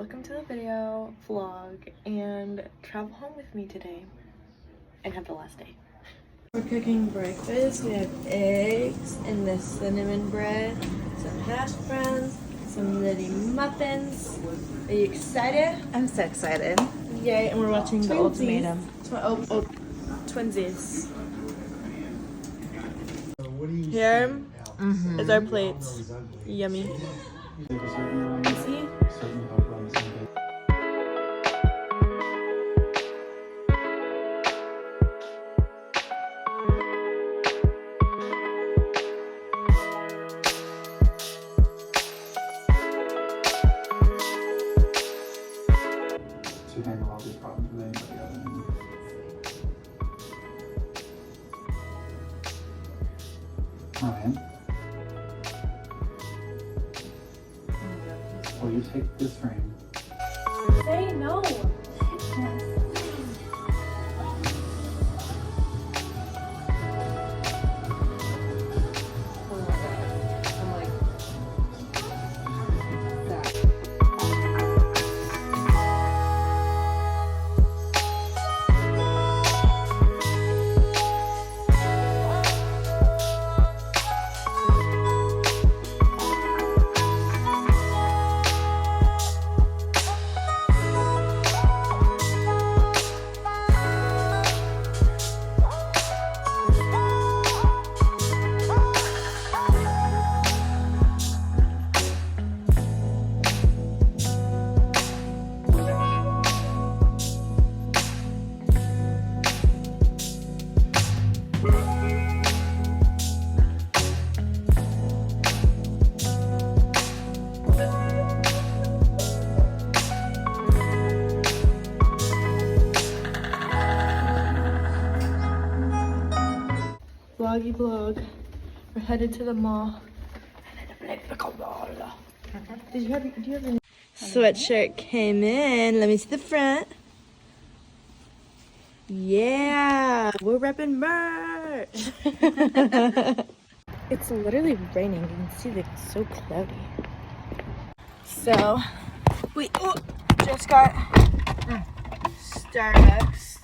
welcome to the video vlog and travel home with me today and have the last day. We're cooking breakfast. We have eggs and the cinnamon bread, some hash browns, some little muffins. Are you excited? I'm so excited. Yay, and we're watching The Ultimatum. Twinsies. Here is our plates. Yummy. See? To handle all these problems with anybody other than you. Ryan? Will you take this frame? Say no. Vloggy vlog. We're headed to the mall. Do you have any? Sweatshirt came in. Let me see the front. Yeah, we're repping merch. It's literally raining. You can see that it's so cloudy. So we just got Starbucks.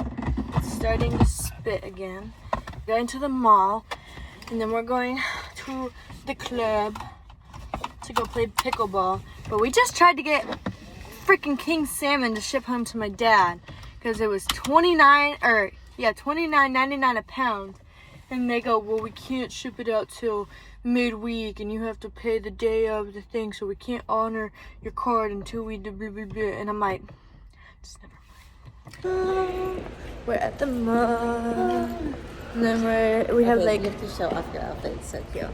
It's starting to spit again. Going to the mall, and then we're going to the club to go play pickleball. But we just tried to get freaking king salmon to ship home to my dad because it was $29.99 a pound. And they go, well, we can't ship it out till midweek, and you have to pay the day of the thing, so we can't honor your card until we do blah blah blah. And I'm like, just never mind. We're at the mall. And then we have like. You have to show off your outfit. It's so cute.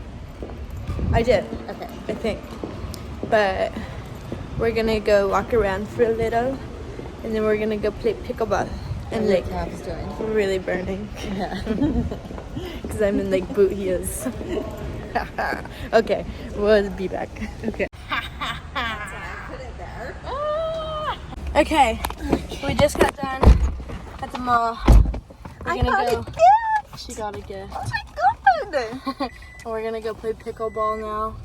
I did. Okay. I think. But we're gonna go walk around for a little, and then we're gonna go play pickleball. And like, doing? we're really burning. Yeah. Because I'm in like boot heels. Okay, we'll be back. Okay. Put it there. Okay, we just got done at the mall. We're gonna go. She got a gift. Oh my god! And we're gonna go play pickleball now.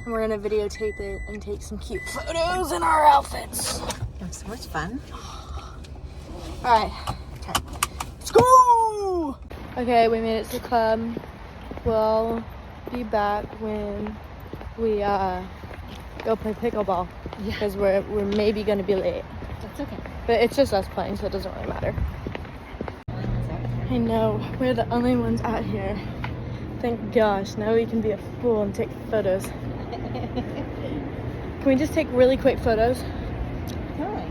And we're gonna videotape it and take some cute photos in our outfits. Have so much fun. Alright, okay. Let's go! Okay, we made it to the club. We'll be back when we go play pickleball. Yeah. Because we're maybe gonna be late. That's okay. But it's just us playing, so it doesn't really matter. I know, we're the only ones out here. Thank gosh, now we can be a fool and take photos. Can we just take really quick photos? Totally.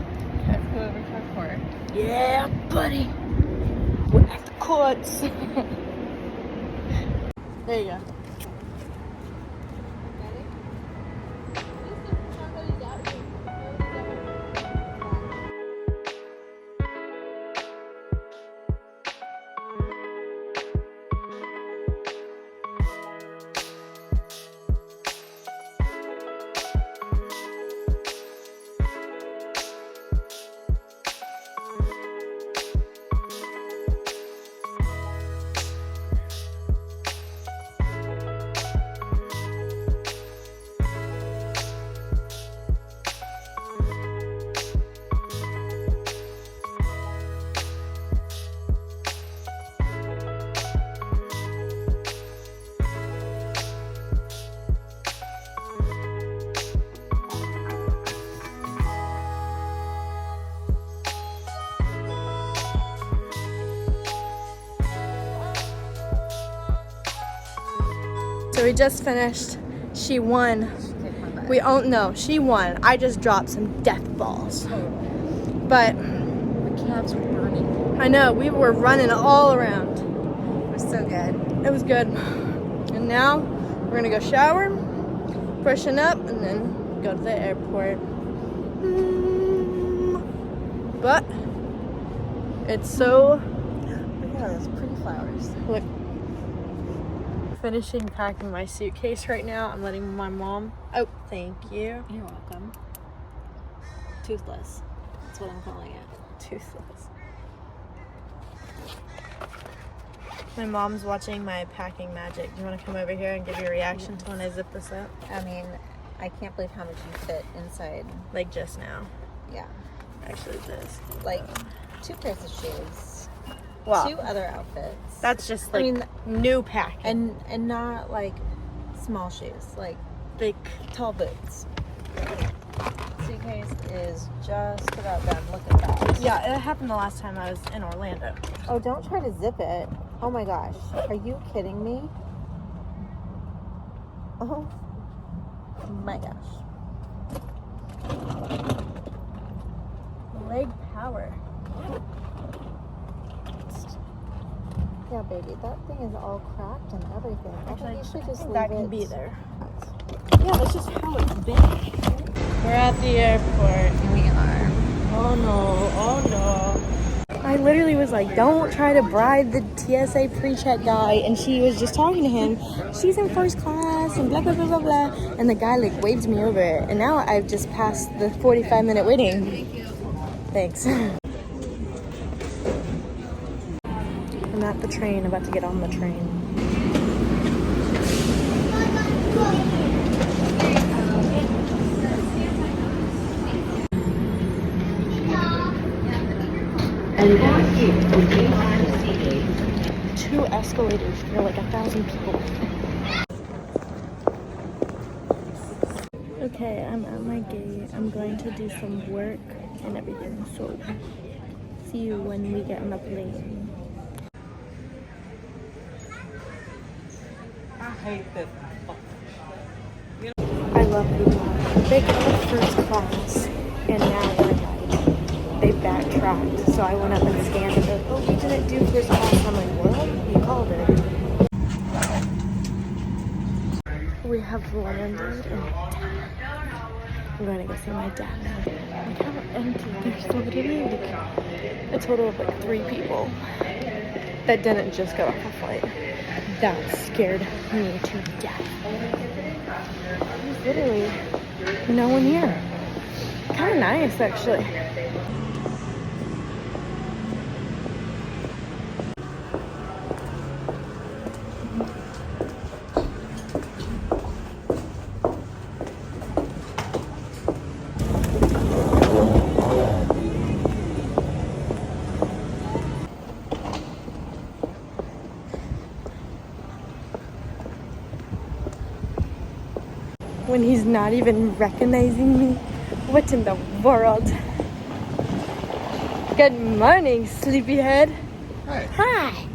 Let's go over to our court. Yeah, buddy. We're at the courts. There you go. So we just finished. She won. She won. I just dropped some death balls. But The calves were burning. I know, we were running all around. It was so good. It was good. And now we're gonna go shower, freshen up, and then go to the airport. But it's so... Look at those pretty flowers. Look. Finishing packing my suitcase right now. I'm letting my mom... Oh, thank you. You're welcome. Toothless. That's what I'm calling it. Toothless. My mom's watching my packing magic. You want to come over here and give your reaction to when I zip this up? I mean, I can't believe how much you fit inside. Like just now. Yeah. Actually, this. Like 2 pairs of shoes. Wow. 2 other outfits. That's just like I mean, new packing. and not like small shoes, like Big. tall boots. Suitcase is just about done. Look at that. Yeah, it happened the last time I was in Orlando. Oh, don't try to zip it. Oh my gosh. Are you kidding me? Oh my gosh. Leg power. Yeah, baby, that thing is all cracked and everything. I think you should just leave That it. can be there. Yeah, that's just how it's been. We're at the airport. Here we are. Oh no, oh no. I literally was like, don't try to bribe the TSA pre-check guy. And she was just talking to him. She's in first class and blah, blah, blah, blah, blah. And the guy like waved me over it. And now I've just passed the 45-minute waiting. Thanks. I'm at the train, about to get on the train. Two escalators for like 1,000 people. Okay, I'm at my gate. I'm going to do some work and everything. So, see you when we get on the plane. I hate this. I love people. They got first class, and now they're like, they backtracked. So I went up and scanned it. Like, oh, we didn't do first class. I'm like, well, you called it. We have landed in I'm going to go see my dad now. Look how empty. There's literally like a total of like 3 people that didn't just go off a flight. That scared me to death. There's literally no one here. Kind of nice, actually. When he's not even recognizing me. What in the world? Good morning, sleepyhead. Hi. Hi.